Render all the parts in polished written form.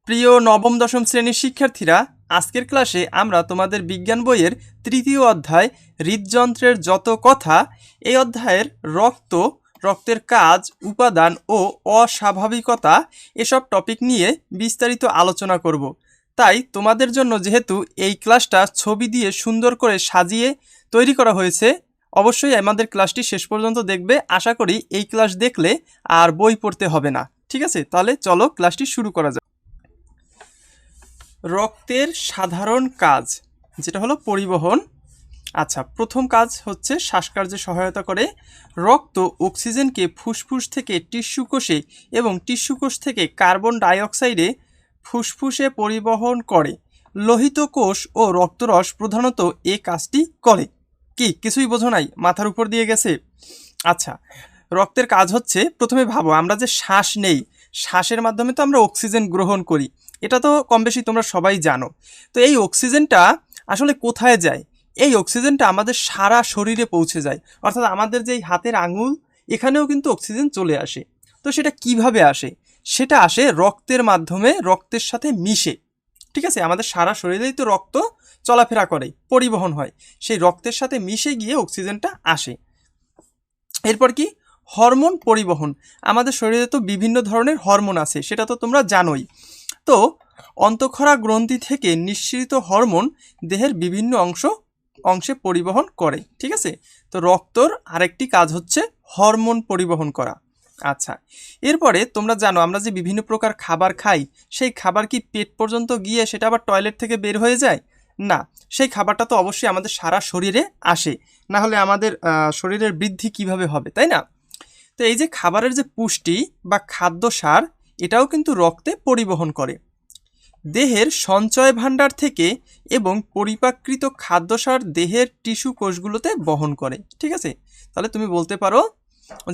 প্রিয় নবম দশম শ্রেণীর শিক্ষার্থীরা, আজকের ক্লাসে আমরা তোমাদের বিজ্ঞান বইয়ের তৃতীয় অধ্যায় হৃদযন্ত্রের যত কথা এই অধ্যায়ের রক্তের কাজ, উপাদান ও অস্বাভাবিকতা এসব টপিক নিয়ে বিস্তারিত আলোচনা করব। তাই তোমাদের জন্য যেহেতু এই ক্লাসটা ছবি দিয়ে সুন্দর করে সাজিয়ে তৈরি করা হয়েছে, অবশ্যই আমাদের ক্লাসটি শেষ পর্যন্ত দেখবে। আশা করি এই ক্লাস দেখলে আর বই পড়তে হবে না। ঠিক আছে, তাহলে চলো ক্লাসটি শুরু করা যাক। রক্তের সাধারণ কাজ যেটা হলো পরিবহন। আচ্ছা, প্রথম কাজ হচ্ছে শ্বাসকার্যে সহায়তা করে। রক্ত অক্সিজেনকে ফুসফুস থেকে টিস্যু কোষে এবং টিস্যু কোষ থেকে কার্বন ডাইঅক্সাইডে ফুসফুসে পরিবহন করে। লোহিত কোষ ও রক্তরস প্রধানত এই কাজটি করে। কি কিছুই বোঝো নাই? মাথার উপর দিয়ে গেছে? আচ্ছা, রক্তের কাজ হচ্ছে, প্রথমে ভাবো আমরা যে শ্বাস নেই, শ্বাসের মাধ্যমে তো আমরা অক্সিজেন গ্রহণ করি, এটা তো কম বেশি তোমরা সবাই জানো। তো এই অক্সিজেনটা আসলে কোথায় যায়? এই অক্সিজেনটা আমাদের সারা শরীরে পৌঁছে যায়, অর্থাৎ আমাদের যেই হাতের আঙুল এখানেও কিন্তু অক্সিজেন চলে আসে। তো সেটা কিভাবে আসে? সেটা আসে রক্তের মাধ্যমে, রক্তের সাথে মিশে। ঠিক আছে, আমাদের সারা শরীরেই তো রক্ত চলাফেরা করে, পরিবহন হয়, সেই রক্তের সাথে মিশে গিয়ে অক্সিজেনটা আসে। এরপর কি? হরমোন পরিবহন। আমাদের শরীরে তো বিভিন্ন ধরনের হরমোন আছে, সেটা তো তোমরা জানোই। তো অন্তঃক্ষরা গ্রন্থি থেকে নিঃসৃত হরমোন দেহের বিভিন্ন অংশে পরিবহন করে। ঠিক আছে, তো রক্তর আরেকটি কাজ হচ্ছে হরমোন পরিবহন করা। আচ্ছা, এরপরে তোমরা জানো আমরা যে বিভিন্ন প্রকার খাবার খাই, সেই খাবার কি পেট পর্যন্ত গিয়ে সেটা আবার টয়লেট থেকে বের হয়ে যায়? না, সেই খাবারটা তো অবশ্যই আমাদের সারা শরীরে আসে, না হলে আমাদের শরীরের বৃদ্ধি কিভাবে হবে, তাই না? তো এই যে খাবারের যে পুষ্টি বা খাদ্য সার, এটাও কিন্তু রক্তে পরিবহন করে। দেহের সঞ্চয় ভাণ্ডার থেকে এবং পরিপাকৃত খাদ্যসার দেহের টিস্যু কোষগুলোতে বহন করে। ঠিক আছে, তাহলে তুমি বলতে পারো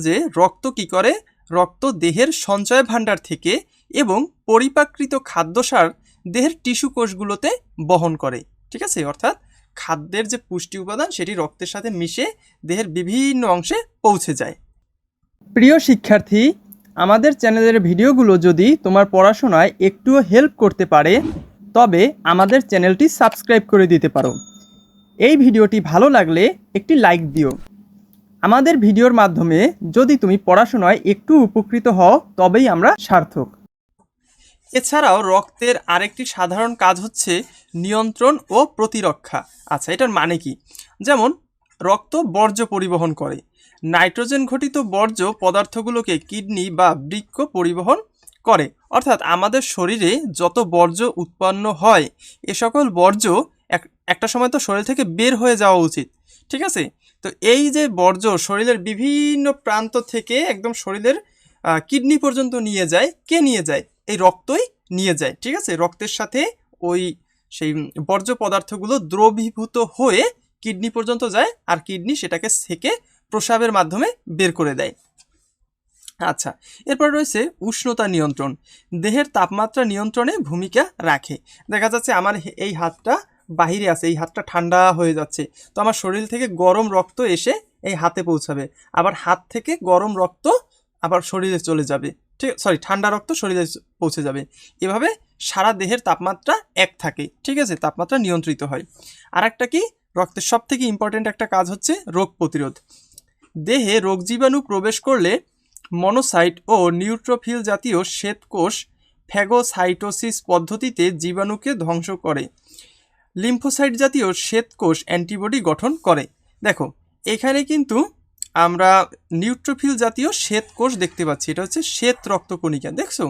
যে রক্ত কি করে? রক্ত দেহের সঞ্চয় ভাণ্ডার থেকে এবং পরিপাকৃত খাদ্যসার দেহের টিস্যু কোষগুলোতে বহন করে। ঠিক আছে, অর্থাৎ খাদ্যের যে পুষ্টি উপাদান সেটি রক্তের সাথে মিশে দেহের বিভিন্ন অংশে পৌঁছে যায়। প্রিয় শিক্ষার্থী, আমাদের চ্যানেলের ভিডিওগুলো যদি তোমার পড়াশোনায় একটুও হেল্প করতে পারে, তবে আমাদের চ্যানেলটি সাবস্ক্রাইব করে দিতে পারো। এই ভিডিওটি ভালো লাগলে একটি লাইক দিও। আমাদের ভিডিওর মাধ্যমে যদি তুমি পড়াশোনায় একটু উপকৃত হও, তবেই আমরা সার্থক। এছাড়াও রক্তের আরেকটি সাধারণ কাজ হচ্ছে নিয়ন্ত্রণ ও প্রতিরক্ষা। আচ্ছা, এটার মানে কি? যেমন রক্ত বর্জ্য পরিবহন করে। নাইট্রোজেন ঘটিত বর্জ্য পদার্থগুলোকে কিডনি বা বৃক্ক পরিবহন করে। অর্থাৎ আমাদের শরীরে যত বর্জ্য উৎপন্ন হয়, এ সকল বর্জ্য একটা সময় তো শরীর থেকে বের হয়ে যাওয়া উচিত। ঠিক আছে, তো এই যে বর্জ্য শরীরের বিভিন্ন প্রান্ত থেকে একদম শরীরের কিডনি পর্যন্ত নিয়ে যায়। কে নিয়ে যায়? এই রক্তই নিয়ে যায়। ঠিক আছে, রক্তের সাথে ওই সেই বর্জ্য পদার্থগুলো দ্রবীভূত হয়ে কিডনি পর্যন্ত যায়, আর কিডনি সেটাকে সেকে প্রস্রাবের মাধ্যমে বের করে দেয়। আচ্ছা, এরপর রয়েছে উষ্ণতা নিয়ন্ত্রণ। দেহের তাপমাত্রা নিয়ন্ত্রণে ভূমিকা রাখে। দেখা যাচ্ছে আমার এই হাতটা বাহিরে আছে, এই হাতটা ঠান্ডা হয়ে যাচ্ছে, তো আমার শরীর থেকে গরম রক্ত এসে এই হাতে পৌঁছাবে, আবার হাত থেকে গরম রক্ত আবার শরীরে চলে যাবে। ঠিক, ঠান্ডা রক্ত শরীরে পৌঁছে যাবে। এভাবে সারা দেহের তাপমাত্রা এক থাকে। ঠিক আছে, তাপমাত্রা নিয়ন্ত্রিত হয়। আর একটা কি? রক্তের সব থেকে ইম্পর্টেন্ট একটা কাজ হচ্ছে রোগ প্রতিরোধ। দেহে রোগ জীবাণু প্রবেশ করলে মনোসাইট ও নিউট্রোফিল জাতীয় শ্বেতকোষ ফ্যাগোসাইটোসিস পদ্ধতিতে জীবাণুকে ধ্বংস করে। লিম্ফোসাইট জাতীয় শ্বেতকোষ অ্যান্টিবডি গঠন করে। দেখো, এখানে কিন্তু আমরা নিউট্রোফিল জাতীয় শ্বেতকোষ দেখতে পাচ্ছি, এটা হচ্ছে শ্বেত রক্তকণিকা। দেখছো?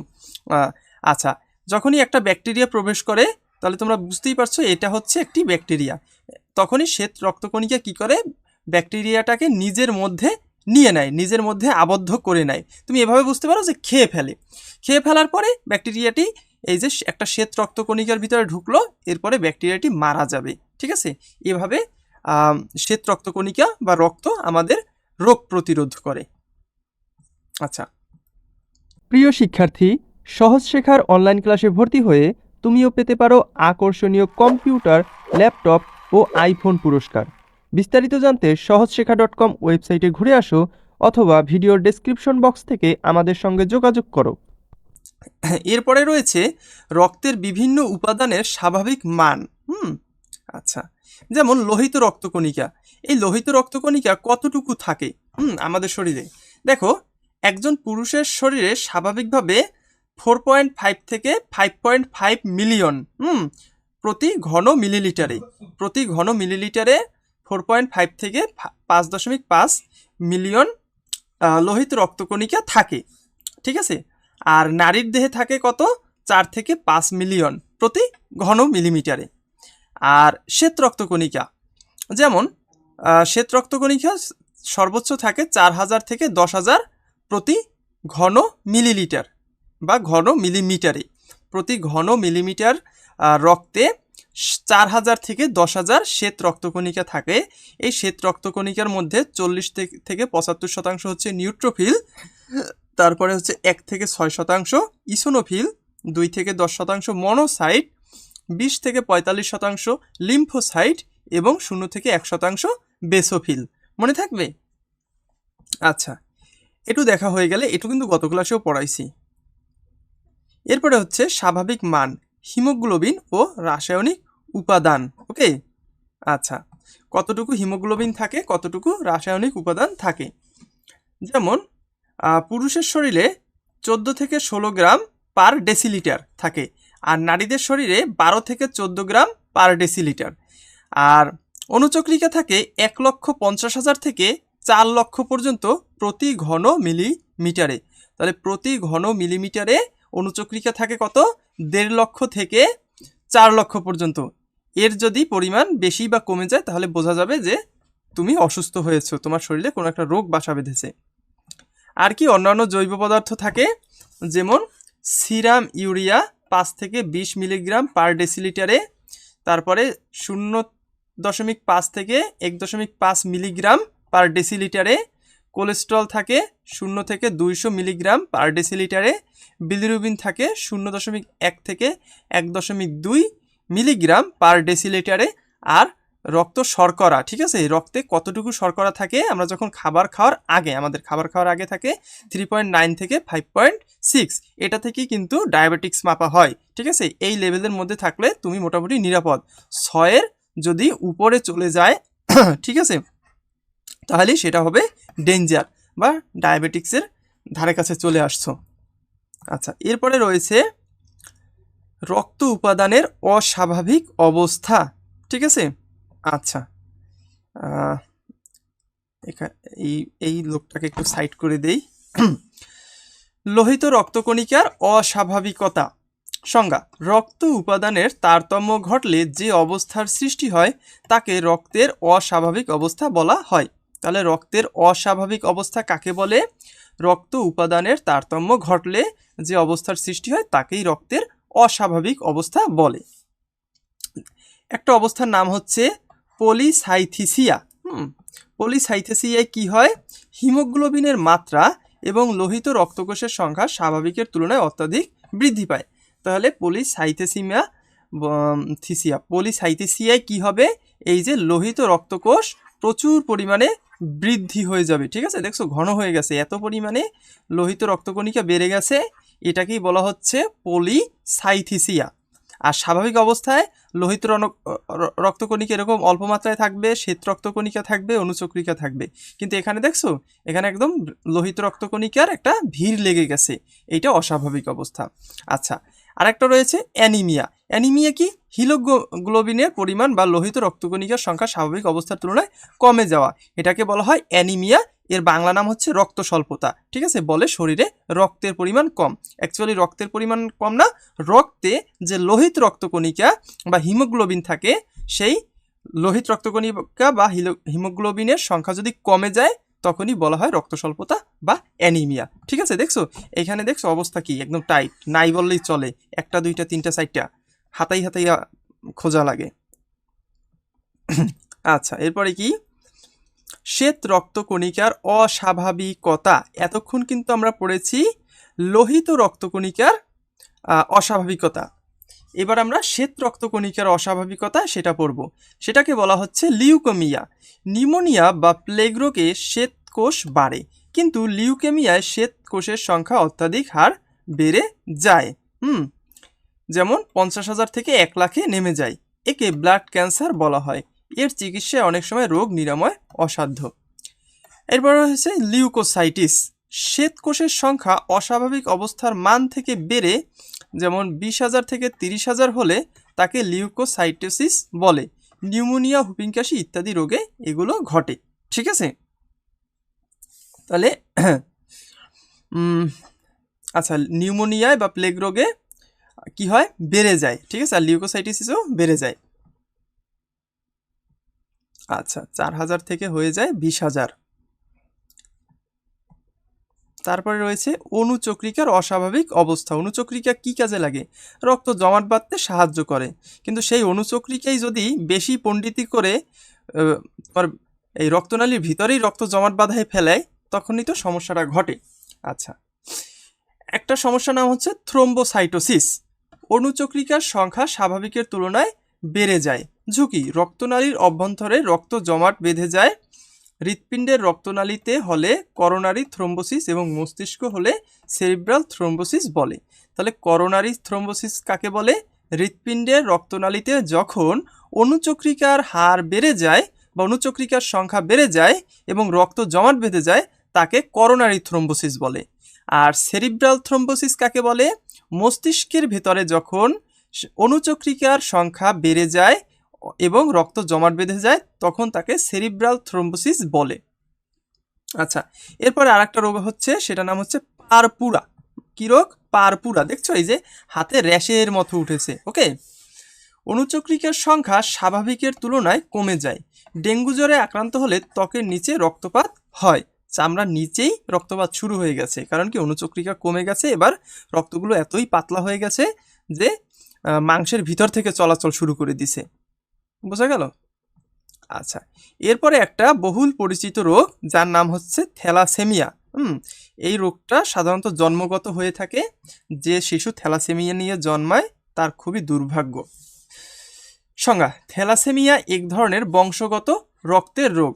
আচ্ছা, যখনই একটা ব্যাকটেরিয়া প্রবেশ করে, তাহলে তোমরা বুঝতেই পারছো এটা হচ্ছে একটি ব্যাকটেরিয়া। তখনই শ্বেত রক্তকণিকা কি করে? ব্যাকটেরিয়াটাকে নিজের মধ্যে নিয়ে নেয়, নিজের মধ্যে আবদ্ধ করে নেয়। তুমি এভাবে বুঝতে পারো যে খেয়ে ফেলে। খেয়ে ফেলার পরে ব্যাকটেরিয়াটি এই যে একটা শ্বেত রক্তকণিকার ভিতরে ঢুকলো, এরপরে ব্যাকটেরিয়াটি মারা যাবে। ঠিক আছে, এভাবে শ্বেত রক্তকণিকা বা রক্ত আমাদের রোগ প্রতিরোধ করে। আচ্ছা, প্রিয় শিক্ষার্থী, সহজ শেখার অনলাইন ক্লাসে ভর্তি হয়ে তুমিও পেতে পারো আকর্ষণীয় কম্পিউটার, ল্যাপটপ ও আইফোন পুরস্কার। বিস্তারিত জানতে সহজশেখা.com ওয়েবসাইটে ঘুরে আসো, অথবা ভিডিওর ডেসক্রিপশন বক্স থেকে আমাদের সঙ্গে যোগাযোগ করো। এরপরে রয়েছে রক্তের বিভিন্ন উপাদানের স্বাভাবিক মান। আচ্ছা, যেমন লোহিত রক্তকণিকা। এই লোহিত রক্তকণিকা কতটুকু থাকে আমাদের শরীরে? দেখো, একজন পুরুষের শরীরে স্বাভাবিকভাবে 4.5 থেকে 5.5 মিলিয়ন প্রতি ঘন মিলিলিটারে 4.5 থেকে 5.5 মিলিয়ন লোহিত রক্তকণিকা থাকে, ঠিক আছে। আর নারীর দেহে থাকে কত? 4 থেকে 5 মিলিয়ন প্রতি ঘন মিলিমিটারে। আর শ্বেত রক্তকণিকা, যেমন শ্বেত রক্তকণিকা সর্বোচ্চ থাকে 4000 থেকে 10,000 প্রতি ঘন মিলিলিটার বা ঘন মিলিমিটারে। প্রতি ঘন মিলিমিটার রক্তে 4000 থেকে 10,000 শ্বেত রক্তকণিকা থাকে। এই শ্বেত রক্তকণিকার মধ্যে 40 থেকে 75% হচ্ছে নিউট্রোফিল, তারপরে হচ্ছে 1 থেকে 6% ইসোনোফিল, 2 থেকে 10% মনোসাইট, 20 থেকে 45% লিম্ফোসাইট এবং 0 থেকে 1% বেসোফিল। মনে থাকবে? আচ্ছা, একটু দেখা হয়ে গেলে, একটু কিন্তু গত ক্লাসেও পড়াইছি। এরপরে হচ্ছে স্বাভাবিক মান, হিমোগ্লোবিন ও রাসায়নিক উপাদান। ওকে, আচ্ছা, কতটুকু হিমোগ্লোবিন থাকে, কতটুকু রাসায়নিক উপাদান থাকে। যেমন পুরুষের শরীরে 14 থেকে 16 গ্রাম পার ডেসিলিটার থাকে, আর নারীদের শরীরে 12 থেকে 14 গ্রাম পার ডেসিলিটার। আর অণুচক্রিকা থাকে 1,50,000 থেকে 4 লক্ষ পর্যন্ত প্রতি ঘন মিলিমিটারে। তাহলে প্রতি ঘন মিলিমিটারে অণুচক্রিকা থাকে কত? 1.5 লক্ষ থেকে 4 লক্ষ পর্যন্ত। এর যদি পরিমাণ বেশি বা কমে যায় তাহলে বোঝা যাবে যে তুমি অসুস্থ হয়েছো, তোমার শরীরে কোনো একটা রোগ বাসা বেঁধেছে। আর কি অন্যান্য জৈব পদার্থ থাকে, যেমন সিরাম ইউরিয়া 5 থেকে 20 মিলিগ্রাম পার ডেসিলিটারে, তারপরে 0.5 থেকে 1.5 মিলিগ্রাম পার ডেসিলিটারে। কোলেস্ট্রল থাকে 0 থেকে 200 মিলিগ্রাম পার ডেসিলিটারে। বিলিরুবিন থাকে 0.1 থেকে 1.2 মিলিগ্রাম পার ডেসিলিটারে। আর রক্ত শর্করা, ঠিক আছে, রক্তে কতটুকু শর্করা থাকে? আমরা যখন খাবার খাওয়ার আগে, আমাদের খাবার খাওয়ার আগে থাকে 3.9 থেকে 5.6। এটা থেকেই কিন্তু ডায়াবেটিক্স মাপা হয়, ঠিক আছে। এই লেভেলের মধ্যে থাকলে তুমি মোটামুটি নিরাপদ। 6-এর যদি উপরে চলে যায় ঠিক আছে, তাহলে সেটা হবে ডেঞ্জার বা ডায়াবেটিক্সের ধারে কাছে চলে আসছো। আচ্ছা, এরপরে রয়েছে রক্ত উপাদানের অস্বাভাবিক অবস্থা, ঠিক আছে। আচ্ছা, এই লোকটাকে একটু সাইড করে দেই। লোহিত রক্তকণিকার অস্বাভাবিকতা সংজ্ঞা: রক্ত উপাদানের তারতম্য ঘটলে যে অবস্থার সৃষ্টি হয় তাকে রক্তের অস্বাভাবিক অবস্থা বলা হয়। তাহলে রক্তের অস্বাভাবিক অবস্থা কাকে বলে? রক্ত উপাদানের তারতম্য ঘটলে যে অবস্থার সৃষ্টি হয় তাকেই রক্তের অস্বাভাবিক অবস্থা বলে। একটা অবস্থার নাম হচ্ছে পলিসাইথিসিয়া। পলিসাইথিসিয়ায় কি হয়? হিমোগ্লোবিনের মাত্রা এবং লোহিত রক্তকোষের সংখ্যা স্বাভাবিকের তুলনায় অত্যাধিক বৃদ্ধি পায়। তাহলে পলিসাইথিসিয়ায় কি হবে? এই যে লোহিত রক্তকোষ প্রচুর পরিমাণে বৃদ্ধি হয়ে যাবে, ঠিক আছে। দেখছো, ঘন হয়ে গেছে, এত পরিমাণে লোহিত রক্তকণিকা বেড়ে গেছে, এটাকেই বলা হচ্ছে পলিসাইথিসিয়া। আর স্বাভাবিক অবস্থায় লোহিত রক্তকণিকা এরকম অল্প মাত্রায় থাকবে, শ্বেত রক্তকণিকা থাকবে, অণুচক্রিকা থাকবে। কিন্তু এখানে দেখছো, এখানে একদম লোহিত রক্তকণিকার একটা ভিড় লেগে গেছে, এইটা অস্বাভাবিক অবস্থা। আচ্ছা, আরেকটা রয়েছে অ্যানিমিয়া। অ্যানিমিয়া কি? হিমোগ্লোবিনের পরিমাণ বা লোহিত রক্তকণিকার সংখ্যা স্বাভাবিক অবস্থার তুলনায় কমে যাওয়া, এটাকে বলা হয় অ্যানিমিয়া। এর বাংলা নাম হচ্ছে রক্ত স্বল্পতা, ঠিক আছে। বলে শরীরে রক্তের পরিমাণ কম। অ্যাকচুয়ালি রক্তের পরিমাণ কম না, রক্তে যে লোহিত রক্তকণিকা বা হিমোগ্লোবিন থাকে, সেই লোহিত রক্তকণিকা বা হিমোগ্লোবিনের সংখ্যা যদি কমে যায় তখনই বলা হয় রক্ত স্বল্পতা বা অ্যানিমিয়া, ঠিক আছে। দেখছো, এখানে দেখছো অবস্থা কি, একদম টাইট, নাই বললেই চলে। 1টা 2টা 3টা 4টা হাতাইয়া খোঁজা লাগে। আচ্ছা, এরপরে কি? শ্বেত রক্তকণিকার অস্বাভাবিকতা। এতক্ষণ কিন্তু আমরা পড়েছি লোহিত রক্তকণিকার অস্বাভাবিকতা। এবার আমরা শ্বেত রক্তকণিকার অস্বাভাবিকতা সেটা পড়ব। সেটাকে বলা হচ্ছে লিউকেমিয়া। নিউমোনিয়া বা প্লেগ রোগে শ্বেত কোষ বাড়ে, কিন্তু লিউকেমিয়ায় শ্বেত কোষের সংখ্যা অত্যাধিক হার বেড়ে যায়। যেমন 50,000 থেকে 1 লাখে নেমে যায়। একে ব্লাড ক্যান্সার বলা হয়। এর চিকিৎসায় অনেক সময় রোগ নিরাময় অসাধ্য। এরপর হচ্ছে লিউকোসাইটিস। শ্বেতকোষের সংখ্যা অস্বাভাবিক অবস্থার মান থেকে বেড়ে যেমন 20,000 থেকে 30,000 হলে তাকে লিউকোসাইটোসিস বলে। নিউমোনিয়া, হুপিং কাশি ইত্যাদি রোগে এগুলো ঘটে। ঠিক আছে, তাহলে আচ্ছা, নিউমোনিয়ায় বা প্লেগ রোগে কি হয়, বেড়ে যায়। ঠিক আছে, আর লিউকোসাইটিসও বেড়ে যায়। আচ্ছা, 4,000 থেকে হয়ে যায় 20,000। তারপরে রয়েছে অনুচক্রিকার অস্বাভাবিক অবস্থা। অনুচক্রিকা কি কাজে লাগে? রক্ত জমাট বাঁধতে সাহায্য করে। কিন্তু সেই অনুচক্রিকাই যদি বেশি পণ্ডিতি করে তোমার এই রক্তনালীর ভিতরেই রক্ত জমাট বাঁধায় ফেলায়, তখনই তো সমস্যাটা ঘটে। আচ্ছা, একটা সমস্যার নাম হচ্ছে থ্রোম্বোসাইটোসিস। অনুচক্রিকার সংখ্যা স্বাভাবিকের তুলনায় বেড়ে যায়। ঝুঁকি: রক্তনালীর অভ্যন্তরে রক্ত জমাট বেঁধে যায়। হৃৎপিণ্ডের রক্তনালীতে হলে করোনারি থ্রোম্বোসিস এবং মস্তিষ্ক হলে সেরিব্রাল থ্রোম্বোসিস বলে। তাহলে করোনারি থ্রোম্বোসিস কাকে বলে? হৃৎপিণ্ডের রক্তনালীতে যখন অনুচক্রিকার হার বেড়ে যায় বা অনুচক্রিকার সংখ্যা বেড়ে যায় এবং রক্ত জমাট বেঁধে যায়, তাকে করোনারি থ্রোম্বোসিস বলে। আর সেরিব্রাল থ্রোম্বোসিস কাকে বলে? মস্তিষ্কের ভেতরে যখন অনুচক্রিকার সংখ্যা বেড়ে যায় এবং রক্ত জমাট বেঁধে যায়, তখন তাকে সেরিব্রাল থ্রোম্বোসিস বলে। আচ্ছা, এরপরে আরেকটা রোগ হচ্ছে, সেটা নাম হচ্ছে পারপুরা। কি রোগ? পারপুরা। দেখছো এই যে হাতে র্যাশের মতো উঠেছে। ওকে, অনুচক্রিকার সংখ্যা স্বাভাবিকের তুলনায় কমে যায়। ডেঙ্গু জ্বরে আক্রান্ত হলে ত্বকের নিচে রক্তপাত হয়। চামড়ার নিচেই রক্তপাত শুরু হয়ে গেছে, কারণ কি অনুচক্রিকা কমে গেছে। এবার রক্তগুলো এতই পাতলা হয়ে গেছে যে মাংসের ভিতর থেকে চলাচল শুরু করে দিছে। বোঝা গেল? আচ্ছা, এরপরে একটা বহুল পরিচিত রোগ, যার নাম হচ্ছে থ্যালাসেমিয়া। এই রোগটা সাধারণত জন্মগত হয়ে থাকে। যে শিশু থ্যালাসেমিয়া নিয়ে জন্মায় তার খুবই দুর্ভাগ্য। সংজ্ঞা: থ্যালাসেমিয়া এক ধরনের বংশগত রক্তের রোগ।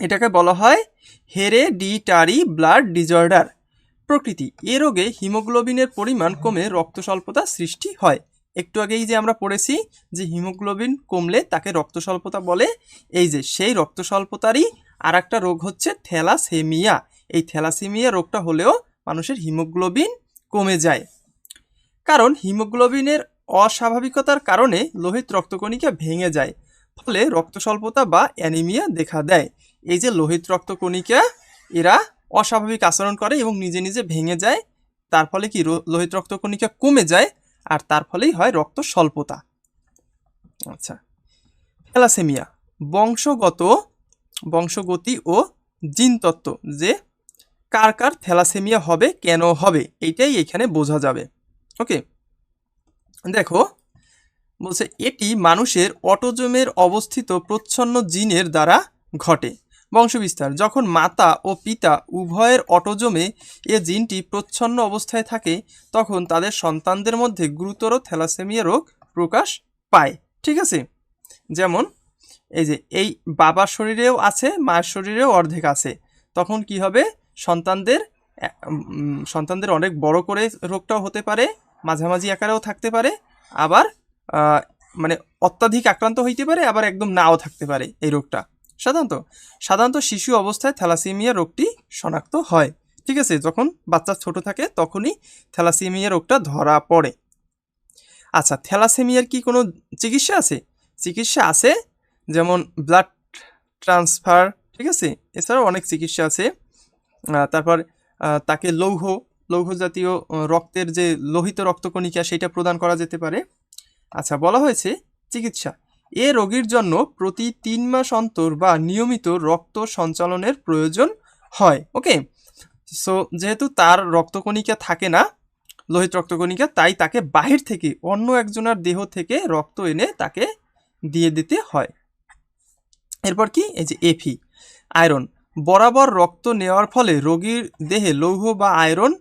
এটাকে বলা হয় হেরেডিটারি ব্লাড ডিজঅর্ডার। প্রকৃতি: এ রোগে হিমোগ্লোবিনের পরিমাণ কমে রক্ত স্বল্পতা সৃষ্টি হয়। একটু আগেই যে আমরা পড়েছি যে হিমোগ্লোবিন কমলে তাকে রক্ত স্বল্পতা বলে, এই যে সেই রক্ত স্বল্পতারই আর একটা রোগ হচ্ছে থ্যালাসেমিয়া। এই থ্যালাসেমিয়া রোগটা হলেও মানুষের হিমোগ্লোবিন কমে যায়, কারণ হিমোগ্লোবিনের অস্বাভাবিকতার কারণে লোহিত রক্তকণিকা ভেঙে যায়, ফলে রক্ত স্বল্পতা বা অ্যানিমিয়া দেখা দেয়। এই যে লোহিত রক্তকণিকা, এরা অস্বাভাবিক আচরণ করে এবং নিজে নিজে ভেঙে যায়, তার ফলে কি লোহিত রক্তকণিকা কমে যায়, আর তার ফলেই হয় রক্ত স্বল্পতা। আচ্ছা, থ্যালাসেমিয়া বংশগতি ও জিনতত্ত্ব, যে কার কার থ্যালাসেমিয়া হবে, কেন হবে, এইটাই এখানে বোঝা যাবে। ওকে, দেখো বলছে এটি মানুষের অটোজোমের অবস্থিত প্রচ্ছন্ন জিনের দ্বারা ঘটে। বংশবিস্তার: যখন মাতা ও পিতা উভয়ের অটোজোমে এ জিনটি প্রচ্ছন্ন অবস্থায় থাকে, তখন তাদের সন্তানদের মধ্যে গুরুতর থ্যালাসেমিয়া রোগ প্রকাশ পায়। ঠিক আছে, যেমন এই যে এই বাবার শরীরেও আছে, মায়ের শরীরেও অর্ধেক আছে, তখন কি হবে, সন্তানদের অনেক বড় করে রোগটাও হতে পারে, মাঝামাঝি আকারেও থাকতে পারে, আবার মানে অত্যাধিক আক্রান্ত হইতে পারে, আবার একদম নাও থাকতে পারে এই রোগটা। সাধারণত শিশু অবস্থায় থ্যালাসেমিয়া রোগটি শনাক্ত হয়। ঠিক আছে, যখন বাচ্চা ছোট থাকে তখনই থ্যালাসেমিয়া রোগটা ধরা পড়ে। আচ্ছা, থ্যালাসেমিয়ার কি কোনো চিকিৎসা আছে? চিকিৎসা আছে, যেমন ব্লাড ট্রান্সফার। ঠিক আছে, এছাড়াও অনেক চিকিৎসা আছে। তারপর তাকে লৌহ জাতীয় রক্তের যে লোহিত রক্তকণিকা, সেটা প্রদান করা যেতে পারে। আচ্ছা, বলা হয়েছে চিকিৎসা: এ রোগীর জন্য প্রতি 3 মাস অন্তর বা নিয়মিত রক্ত সঞ্চালনের প্রয়োজন হয়। ওকে, সো যেহেতু তার রক্তকণিকা থাকে না, লোহিত রক্তকণিকা, তাই তাকে বাহির থেকে অন্য একজনের দেহ থেকে রক্ত এনে তাকে দিয়ে দিতে হয়। এরপর কি, এই যে এফি আয়রন, বরাবর রক্ত নেওয়ার ফলে রোগীর দেহে লৌহ বা আয়রন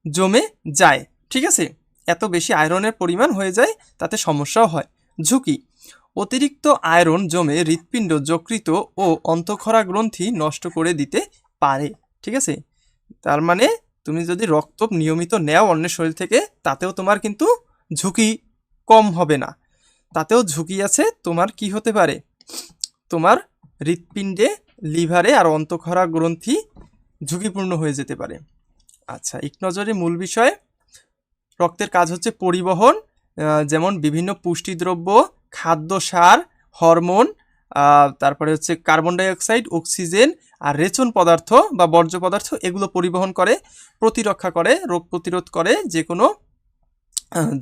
জমে যায়। ঠিক আছে, এত বেশি আয়রনের পরিমাণ হয়ে যায়, তাতে সমস্যাও হয়। ঝুঁকি: অতিরিক্ত আয়রন জমে হৃৎপিণ্ড, যকৃত ও অন্তঃক্ষরা গ্রন্থি নষ্ট করে দিতে পারে। ঠিক আছে, তার মানে তুমি যদি রক্ত নিয়মিত নেও অন্যের শরীর থেকে, তাতেও তোমার কিন্তু ঝুঁকি কম হবে না, তাতেও ঝুঁকি আছে। তোমার কি হতে পারে, তোমার হৃৎপিণ্ডে, লিভারে আর অন্তঃক্ষরা গ্রন্থি ঝুঁকিপূর্ণ হয়ে যেতে পারে। আচ্ছা, এক নজরে মূল বিষয়, রক্তের কাজ হচ্ছে পরিবহন, যেমন বিভিন্ন পুষ্টিদ্রব্য, খাদ্য, সার, হরমোন, তারপরে হচ্ছে কার্বন ডাই অক্সাইড, অক্সিজেন আর রেচন পদার্থ বা বর্জ্য পদার্থ, এগুলো পরিবহন করে, প্রতিরক্ষা করে, রোগ প্রতিরোধ করে। যে কোনো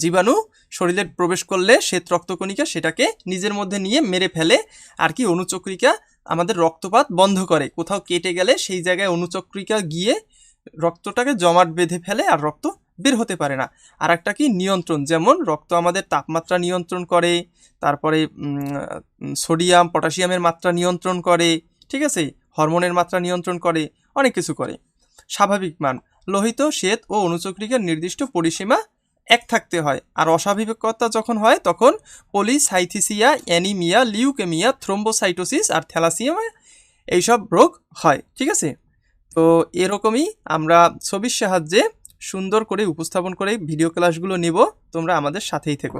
জীবাণু শরীরে প্রবেশ করলে শ্বেত রক্তকণিকা সেটাকে নিজের মধ্যে নিয়ে মেরে ফেলে, আর কি অনুচক্রিকা আমাদের রক্তপাত বন্ধ করে। কোথাও কেটে গেলে সেই জায়গায় অনুচক্রিকা গিয়ে রক্তটাকে জমাট বেঁধে ফেলে আর রক্ত বের হতে পারে না। আর একটা কি নিয়ন্ত্রণ, যেমন রক্ত আমাদের তাপমাত্রা নিয়ন্ত্রণ করে, তারপরে সোডিয়াম পটাশিয়ামের মাত্রা নিয়ন্ত্রণ করে, ঠিক আছে, হরমোনের মাত্রা নিয়ন্ত্রণ করে, অনেক কিছু করে। স্বাভাবিক মান, লোহিত, শ্বেত ও অনুচক্রিকার নির্দিষ্ট পরিসীমা এক থাকতে হয়। আর অস্বাভাবিকতা যখন হয় তখন পলিসাইথিসিয়া, অ্যানিমিয়া, লিউকেমিয়া, থ্রোম্বোসাইটোসিস আর থ্যালাসিয়ামা এইসব রোগ হয়। ঠিক আছে, তো এরকমই আমরা ছবির সাহায্যে সুন্দর করে উপস্থাপন করে ভিডিও ক্লাসগুলো নেব। তোমরা আমাদের সাথেই থেকো।